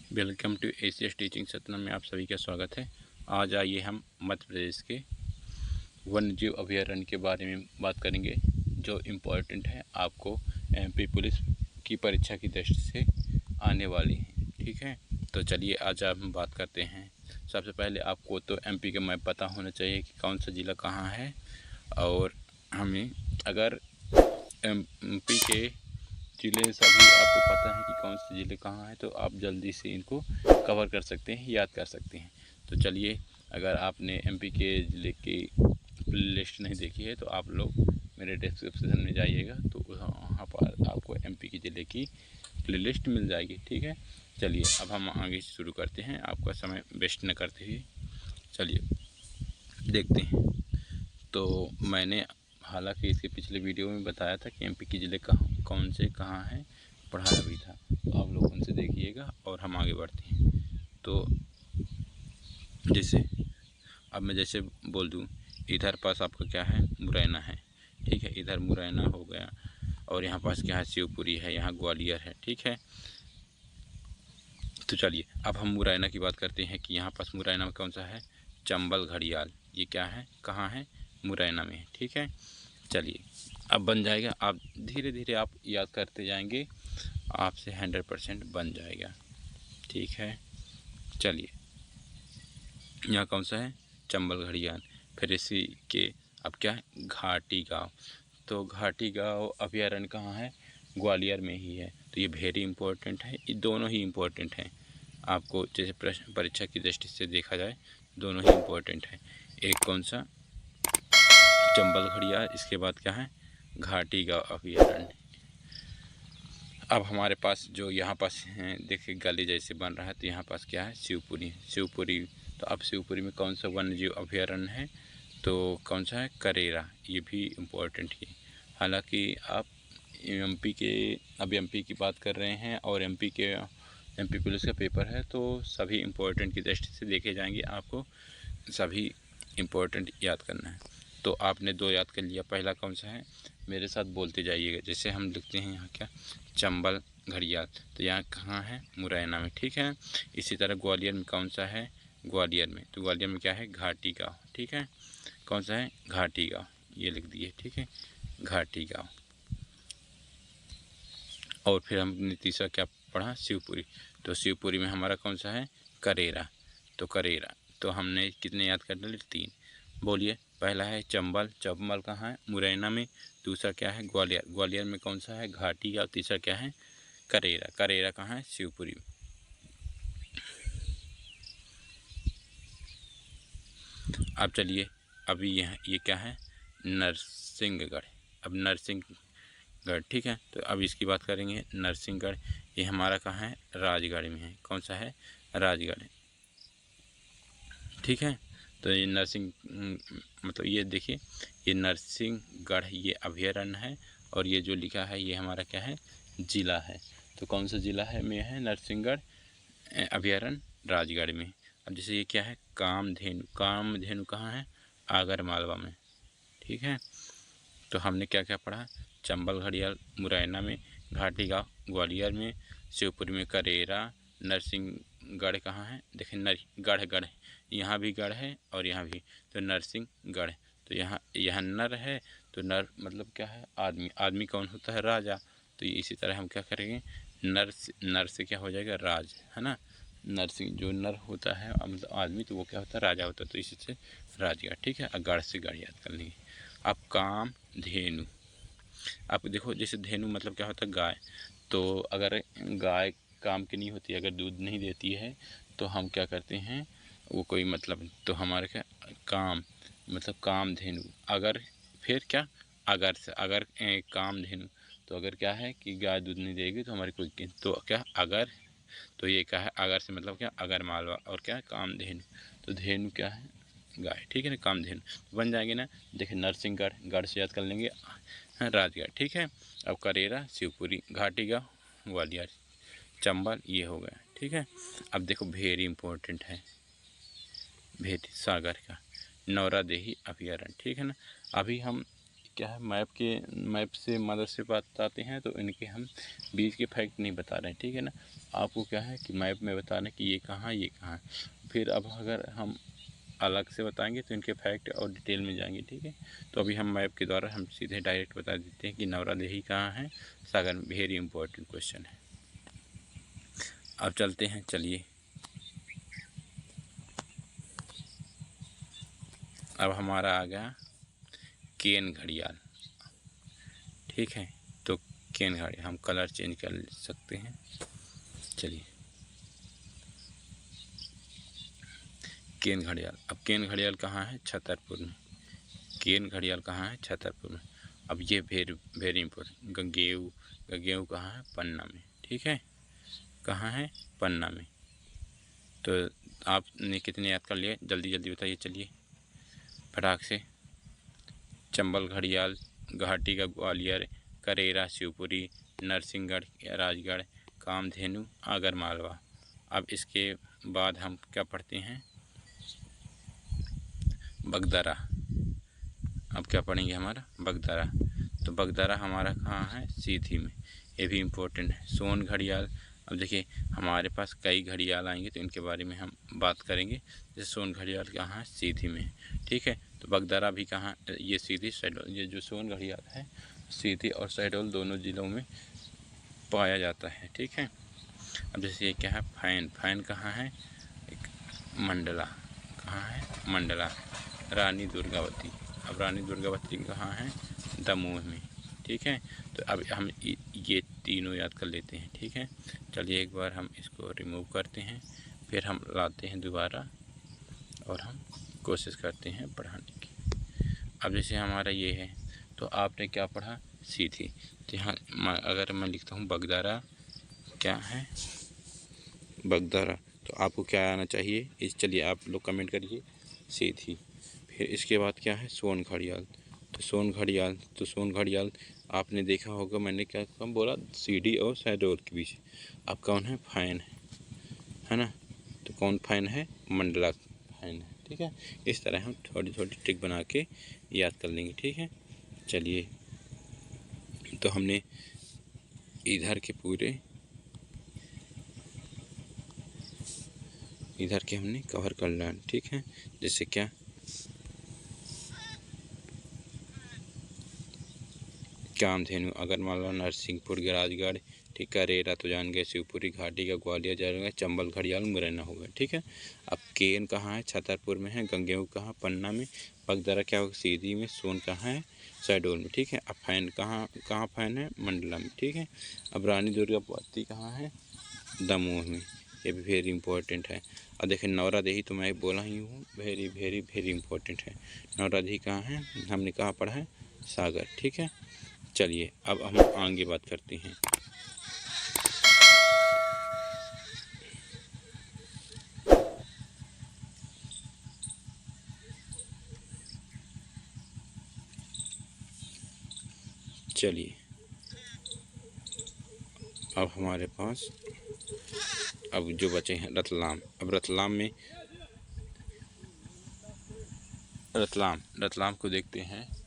Welcome to ACS teaching Satna में आप सभी का स्वागत है। आज आइए हम मध्य प्रदेश के वन्यजीव अभयारण्य के बारे में बात करेंगे, जो इम्पोर्टेंट है आपको एमपी पुलिस की परीक्षा की दृष्टि से आने वाली है। ठीक है, तो चलिए आज हम बात करते हैं। सबसे पहले आपको तो एमपी का मैप पता होना चाहिए कि कौन सा ज़िला कहाँ है, और हमें अगर एमपी के ज़िले सभी आपको पता है कि कौन से ज़िले कहाँ हैं, तो आप जल्दी से इनको कवर कर सकते हैं, याद कर सकते हैं। तो चलिए, अगर आपने एमपी के ज़िले की प्ले लिस्ट नहीं देखी है तो आप लोग मेरे डिस्क्रिप्शन में जाइएगा, तो वहाँ पर आपको एमपी के ज़िले की प्ले लिस्ट मिल जाएगी। ठीक है, चलिए अब हम आगे शुरू करते हैं, आपका समय वेस्ट न करते हुए चलिए देखते हैं। तो मैंने हालांकि इसके पिछले वीडियो में बताया था कि एमपी के ज़िले कौन से कहाँ हैं, पढ़ाया भी था, तो आप लोग उनसे देखिएगा और हम आगे बढ़ते हैं। तो जैसे अब मैं जैसे बोल दूँ, इधर पास आपका क्या है, मुरैना है। ठीक है, इधर मुरैना हो गया, और यहाँ पास क्या है, शिवपुरी है, यहाँ ग्वालियर है। ठीक है, तो चलिए अब हम मुरैना की बात करते हैं कि यहाँ पास मुरैना में कौन सा है, चंबल घड़ियाल। ये क्या है, कहाँ है, मुरैना में है। ठीक है, चलिए अब बन जाएगा, आप धीरे धीरे आप याद करते जाएंगे, आपसे 100% बन जाएगा। ठीक है, चलिए यहाँ कौन सा है, चंबल घड़ियाल। फिर इसी के अब क्या है, घाटी गाँव। तो घाटी गाँव अभयारण्य कहाँ है, ग्वालियर में ही है। तो ये वेरी इंपॉर्टेंट है, ये दोनों ही इम्पोर्टेंट हैं। आपको जैसे प्रश्न परीक्षा की दृष्टि से देखा जाए, दोनों ही इम्पोर्टेंट है। एक कौन सा, चंबल घड़ियाल, इसके बाद क्या है, घाटी गाँव अभयारण्य। अब हमारे पास जो यहाँ पास हैं, देखिए गली जैसे बन रहा है, तो यहाँ पास क्या है, शिवपुरी। शिवपुरी, तो अब शिवपुरी में कौन सा वन्यजीव अभयारण्य है, तो कौन सा है, करेरा। ये भी इम्पोर्टेंट है। हालांकि आप एमपी के, अब एमपी की बात कर रहे हैं और एमपी पुलिस का पेपर है, तो सभी इम्पोर्टेंट की दृष्टि से देखे जाएंगे, आपको सभी इम्पोर्टेंट याद करना है। तो आपने 2 याद कर लिया, पहला कौन सा है, मेरे साथ बोलते जाइएगा। जैसे हम लिखते हैं यहाँ क्या, चंबल घड़ियाल, तो यहाँ कहाँ है, मुरैना में। ठीक है, इसी तरह ग्वालियर में कौन सा है, ग्वालियर में, तो ग्वालियर में क्या है, घाटी गाँव। ठीक है, कौन सा है, घाटी गाँव, ये लिख दिए। ठीक है, घाटी गाँव। और फिर हमने तीसरा क्या पढ़ा, शिवपुरी। तो शिवपुरी में हमारा कौन सा है, करेरा। तो करेरा, तो हमने कितने याद कर लिए, 3। बोलिए, पहला है चंबल। चंबल कहाँ है, मुरैना में। दूसरा क्या है, ग्वालियर। ग्वालियर में कौन सा है, घाटी। और तीसरा क्या है, करेरा। करेरा कहाँ है, शिवपुरी। अब चलिए, अभी ये क्या है, नरसिंहगढ़। अब नरसिंहगढ़, ठीक है, तो अब इसकी बात करेंगे। नरसिंहगढ़ ये हमारा कहाँ है, राजगढ़ में है। कौन सा है, राजगढ़। ठीक है, तो ये मतलब ये देखिए, ये नरसिंहगढ़ ये अभयारण्य है, और ये जो लिखा है ये हमारा क्या है, ज़िला है। तो कौन सा ज़िला है में है, नरसिंहगढ़ अभयारण्य, राजगढ़ में। अब जैसे ये क्या है, कामधेनु। कामधेनु कहाँ है, आगर मालवा में। ठीक है, तो हमने क्या क्या पढ़ा, चंबल घड़ियाल मुरैना में, घाटी गाँव ग्वालियर में, शिवपुरी में करेरा, नरसिंहगढ़ कहाँ है, देखिए गढ़ यहाँ भी गढ़ है और यहाँ भी, तो नरसिंहगढ़। तो यहाँ नर है, तो नर मतलब क्या है, आदमी। आदमी कौन होता है, राजा। तो इसी तरह हम क्या करेंगे, नर से क्या हो जाएगा, राज, है ना। नरसिंह जो नर होता है मतलब आदमी, तो वो क्या होता है, राजा होता है। तो इसी से राजगढ़। ठीक है, गढ़ से गढ़ याद कर लेंगे। अब कामधेनु, आप देखो, जैसे धेनु मतलब क्या होता है, गाय। तो अगर गाय काम की नहीं होती, अगर दूध नहीं देती है, तो हम क्या करते हैं, वो कोई मतलब, तो हमारे क्या, काम मतलब कामधेनु। अगर फिर क्या, अगर से, अगर कामधेनु, तो अगर क्या है कि गाय दूध नहीं देगी तो हमारी कोई, तो क्या, अगर, तो ये क्या है, अगर से मतलब क्या, अगर मालवा, और क्या है, कामधेनु। तो धेनु क्या है, गाय। ठीक है ना, कामधेनु बन जाएंगे ना। देखिए, नरसिंहगढ़, गढ़ से याद कर लेंगे, राजगढ़। ठीक है, अब करेरा, शिवपुरी, घाटी गाँव, ग्वालियर, चंबल, ये हो गया। ठीक है, अब देखो वेरी इंपॉर्टेंट है, भेदी सागर का नौरादेही अभयारण्य। ठीक है ना, अभी हम क्या है, मैप से मदद से बताते हैं, तो इनके हम बीच के फैक्ट नहीं बता रहे हैं, ठीक है ना। आपको क्या है कि मैप में बता रहे हैं कि ये कहाँ है। फिर अब अगर हम अलग से बताएंगे तो इनके फैक्ट और डिटेल में जाएंगे, ठीक है। तो अभी हम मैप के द्वारा हम सीधे डायरेक्ट बता देते हैं कि नौरादेही कहाँ है, सागर में। वेरी इंपॉर्टेंट क्वेश्चन है। अब चलते हैं, चलिए। अब हमारा आ गया केन घड़ियाल, ठीक है। तो केन घड़ियाल हम कलर चेंज कर सकते हैं, चलिए। केन घड़ियाल, अब केन घड़ियाल कहाँ है, छतरपुर में। केन घड़ियाल कहाँ है, छतरपुर में। अब ये वेरी इंपॉर्टेंट, गंगेऊ कहाँ है, पन्ना में, ठीक है। कहाँ है, पन्ना में। तो आपने कितने याद कर लिए, जल्दी जल्दी बताइए, चलिए फटाक से। चंबल घड़ियाल, घाटी का ग्वालियर, करेरा शिवपुरी, नरसिंहगढ़ राजगढ़, कामधेनु आगर मालवा। अब इसके बाद हम क्या पढ़ते हैं, बगदरा। अब क्या पढ़ेंगे, हमारा बगदरा। तो बगदरा हमारा कहाँ है, सीधी में। ये भी इम्पोर्टेंट है। सोन घड़ियाल, अब देखिए हमारे पास कई घड़ियाल आएंगे तो इनके बारे में हम बात करेंगे। जैसे सोन घड़ियाल कहाँ है, सीधी में, ठीक है। तो बगदरा भी कहाँ, ये सीधी शहडोल। ये जो सोन घड़ियाल है सीधी और शहडोल दोनों ज़िलों में पाया जाता है, ठीक है। अब जैसे ये क्या है, फैन कहाँ है, एक मंडला, कहाँ है, मंडला। रानी दुर्गावती, अब रानी दुर्गावती कहाँ है, दमोह में, ठीक है। तो अब हम ये तीनों याद कर लेते हैं, ठीक है। चलिए एक बार हम इसको रिमूव करते हैं, फिर हम लाते हैं दोबारा और हम कोशिश करते हैं पढ़ाने की। अब जैसे हमारा ये है, तो आपने क्या पढ़ा, सीधी। तो यहाँ अगर मैं लिखता हूँ बगदरा, क्या है, बगदरा, तो आपको क्या आना चाहिए, चलिए आप लोग कमेंट करिए, सीधी। फिर इसके बाद क्या है, सोन घड़ियाल। तो सोन घड़ियाल आपने देखा होगा, मैंने क्या कम बोला, सीधी और शहडोल के बीच। अब कौन है, फैन है ना। तो कौन फैन है, मंडला फैन है, ठीक है। इस तरह हम थोड़ी थोड़ी ट्रिक बना के याद कर लेंगे, ठीक है। चलिए, तो हमने इधर के हमने कवर कर लिया, ठीक है। जैसे क्या, कामधेनु आगरमालवा, नरसिंहपुर राजगढ़, ठीक है। करेरा तो जान गए, शिवपुरी घाटी का ग्वालियर जान गए, चंबल घड़ियाल मुरैना हो गया, ठीक है। अब केन कहाँ है, छतरपुर में है। गंगेऊ कहाँ, पन्ना में। बगदरा क्या होगा, सीधी में। सोन कहाँ है, शहडोल में, ठीक है। अब फैन कहाँ फैन है, मंडला में, ठीक है। अब रानी दुर्गावती कहाँ है, दमोह में। ये भी वेरी इंपॉर्टेंट है। और देखिए नौरादेही तो मैं बोला ही हूँ, वेरी वेरी वेरी इंपॉर्टेंट है। नौरादेही कहाँ है, हमने कहाँ पढ़ा है, सागर, ठीक है। चलिए अब हम आगे बात करते हैं। चलिए अब हमारे पास अब जो बचे हैं रतलाम। अब रतलाम को देखते हैं।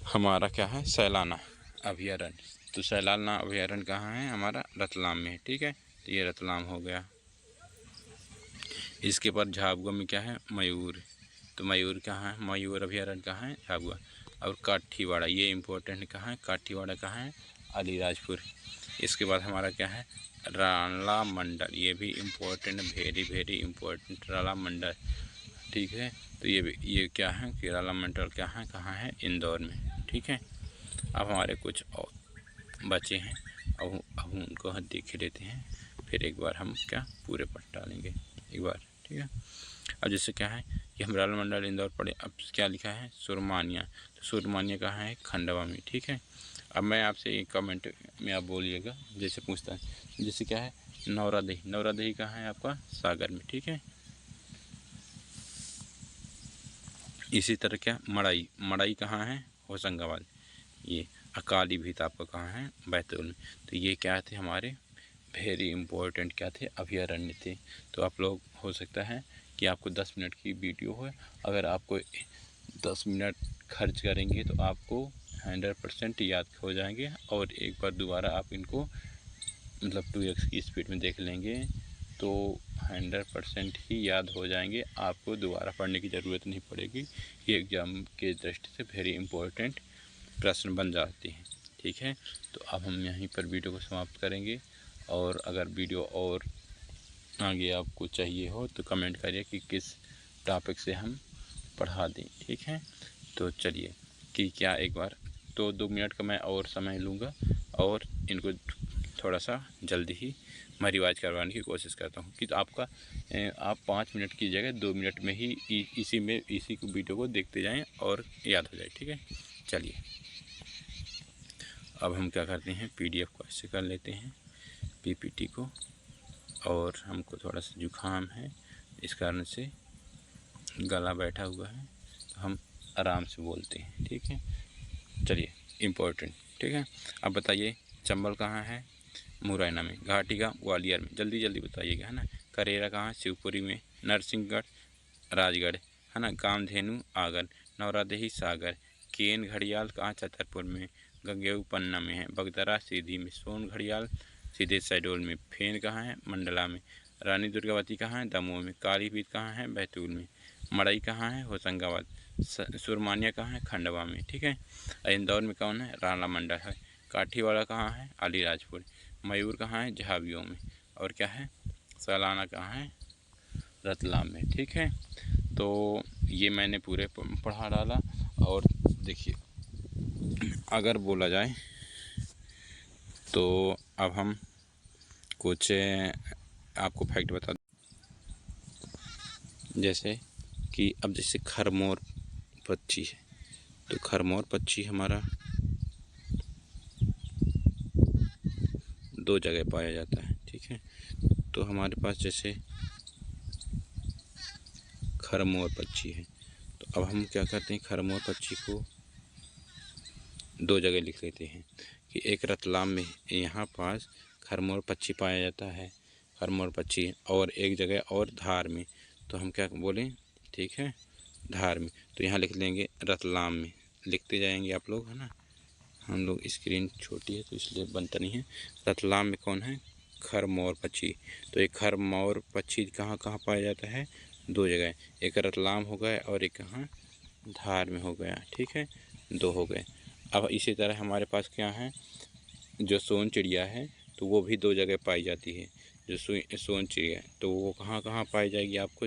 हमारा क्या है, सैलाना अभयारण्य। तो सैलाना अभयारण्य कहाँ है, हमारा रतलाम में है, ठीक है। तो ये रतलाम हो गया। इसके बाद झाबुआ में क्या है, मयूर। तो मयूर कहाँ है, मयूर अभयारण्य कहाँ है, झाबुआ। और काठीवाड़ा, ये इम्पोर्टेंट कहाँ है, काठीवाड़ा कहाँ है, अलीराजपुर। इसके बाद हमारा क्या है, राला मंडल। ये भी इम्पोर्टेंट, वेरी वेरी इम्पोर्टेंट, राला मंडल, ठीक है। तो ये क्या है कि राला मंडल क्या है, कहाँ है, इंदौर में, ठीक है। अब हमारे कुछ और बचे हैं, अब उनको हम देख लेते हैं, फिर एक बार हम क्या पूरे पढ़ डालेंगे एक बार, ठीक है। अब जैसे क्या है कि हम राला मंडल इंदौर पढ़े। अब क्या लिखा है, सुरमानिया। तो सुरमानिया कहाँ है, खंडवा में, ठीक है। अब मैं आपसे एक कमेंट में आप बोलिएगा, जैसे पूछता है, जैसे क्या है, नौरादेही कहाँ है आपका, सागर में, ठीक है। इसी तरह क्या, मड़ाई कहाँ है, होशंगाबाद। ये अकाली भीत आपका कहाँ है, बैतूल में। तो ये क्या थे, हमारे वेरी इंपॉर्टेंट क्या थे, अभयारण्य थे। तो आप लोग हो सकता है कि आपको 10 मिनट की वीडियो हो, अगर आपको 10 मिनट खर्च करेंगे तो आपको 100% याद हो जाएंगे। और एक बार दोबारा आप इनको मतलब 2x की स्पीड में देख लेंगे तो 100% ही याद हो जाएंगे, आपको दोबारा पढ़ने की ज़रूरत नहीं पड़ेगी। ये एग्ज़ाम के दृष्टि से वेरी इम्पोर्टेंट प्रश्न बन जाते हैं। ठीक है, तो अब हम यहीं पर वीडियो को समाप्त करेंगे। और अगर वीडियो और आगे आपको चाहिए हो तो कमेंट करिए कि किस टॉपिक से हम पढ़ा दें। ठीक है, तो चलिए कि क्या एक बार तो 2 मिनट का मैं और समय लूँगा और इनको थोड़ा सा जल्दी ही मैं रिवाइज करवाने की कोशिश करता हूँ कि तो आपका आप 5 मिनट की जगह 2 मिनट में ही इसी वीडियो को देखते जाएं और याद हो जाए। ठीक है, चलिए अब हम क्या करते हैं, PDF को ऐसे कर लेते हैं PPT को। और हमको थोड़ा सा जुकाम है, इस कारण से गला बैठा हुआ है, तो हम आराम से बोलते हैं। ठीक है, चलिए इम्पोर्टेंट। ठीक है, अब बताइए चंबल कहाँ है, मुरैना में। घाटी गाँव ग्वालियर में, जल्दी जल्दी बताइएगा, है ना। करेरा कहाँ है, शिवपुरी में। नरसिंहगढ़ राजगढ़, है ना। कामधेनु आगर, नौरादेही सागर। केन घड़ियाल कहाँ, छतरपुर में। गंगेऊ पन्ना में है। बगदरा सीधी में। सोन घड़ियाल सीधे शहडोल में। फेन कहाँ है, मंडला में। रानी दुर्गावती कहाँ है, दमोह में। कालीपीत कहाँ है, बैतूल में। मड़ई कहाँ है, होशंगाबाद। सुरमानिया कहाँ है, खंडवा में। ठीक है, इंदौर में कौन है, राणा मंडल है। काठीवाड़ा कहाँ है, अलीराजपुर। मयूर कहाँ है, झावियों में। और क्या है, सालाना कहाँ है, रतलाम में। ठीक है, तो ये मैंने पूरे पढ़ा डाला। और देखिए अगर बोला जाए तो अब हम कुछ आपको फैक्ट बता दें, जैसे कि अब जैसे खरमोर पक्षी है, तो खरमोर पक्षी हमारा 2 जगह पाया जाता है। ठीक है, तो हमारे पास जैसे खरमोर पक्षी है, तो अब हम क्या करते हैं, खरमोर पक्षी को 2 जगह लिख लेते हैं कि एक रतलाम में यहाँ पास खरमोर पक्षी पाया जाता है, खरमोर पक्षी। और एक जगह और धार में, तो हम क्या बोलें, ठीक है, धार में। तो यहाँ लिख लेंगे रतलाम में, लिखते जाएंगे आप लोग, है ना। हम लोग स्क्रीन छोटी है तो इसलिए बनता नहीं है। रतलाम में कौन है, खरमोर पक्षी। तो एक खरमोर पक्षी कहाँ कहाँ पाया जाता है, 2 जगह, एक रतलाम हो गया और एक कहाँ, धार में हो गया। ठीक है, 2 हो गए। अब इसी तरह हमारे पास क्या है, जो सोन चिड़िया है, तो वो भी 2 जगह पाई जाती है। जो सोन चिड़िया है तो वो कहाँ कहाँ पाई जाएगी आपको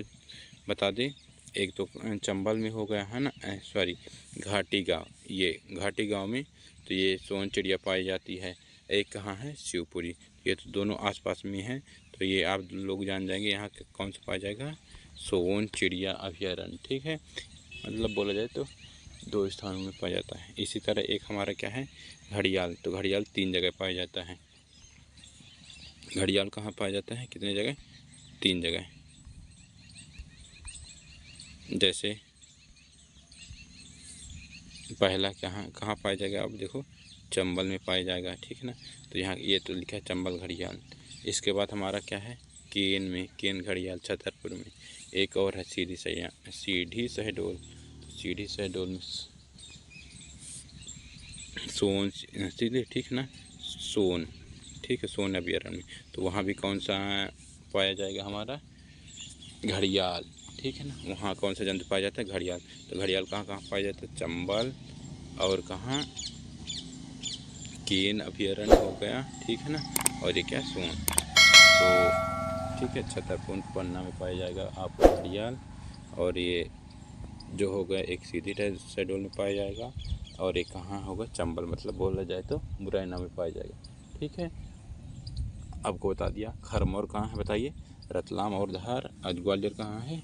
बता दें। एक तो चंबल में हो गया, है ना, सॉरी घाटी गाँव, ये घाटी गाँव में तो ये सोन चिड़िया पाई जाती है। एक कहाँ है, शिवपुरी। ये तो दोनों आसपास में हैं, तो ये आप लोग जान जाएंगे यहाँ कौन सा पाया जाएगा, सोन चिड़िया अभयारण्य। ठीक है, मतलब बोला जाए तो 2 स्थानों में पाया जाता है। इसी तरह एक हमारा क्या है, घड़ियाल। तो घड़ियाल 3 जगह पाया जाता है। घड़ियाल कहाँ पाया जाता है, कितने जगह, 3 जगह। जैसे पहला कहाँ कहाँ पाया जाएगा, अब देखो चंबल में पाया जाएगा। ठीक है ना, तो यहाँ ये तो लिखा है चंबल घड़ियाल। इसके बाद हमारा क्या है, केन में, केन घड़ियाल छतरपुर में। एक और है सीधी शहडोल, सीधी शहडोल में सोन सीधे, ठीक है ना, सोन, ठीक है, सोन अभयारण्य में। तो वहाँ भी कौन सा पाया जाएगा, हमारा घड़ियाल। ठीक है ना, वहाँ कौन सा जंतु पाया जाता है, घड़ियाल। तो घड़ियाल कहाँ कहाँ पाया जाता है, चंबल और कहाँ, केन अभयारण्य हो गया। ठीक है ना, और ये क्या, सोन। तो ठीक है, छतरपुर पन्ना में पाया जाएगा आपको घड़ियाल। और ये जो हो गया एक सीधी शहडोल में पाया जाएगा, और एक कहाँ होगा, चंबल, मतलब बोला जाए तो मुरैना में पाया जाएगा। ठीक है, आपको बता दिया। खरमोर कहाँ है बताइए, रतलाम और धार। ग्वालियर कहाँ है,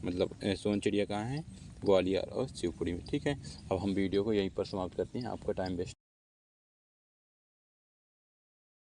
मतलब सोन चिड़िया कहाँ है, ग्वालियर और शिवपुरी में। ठीक है, अब हम वीडियो को यहीं पर समाप्त करते हैं, आपका टाइम वेस्ट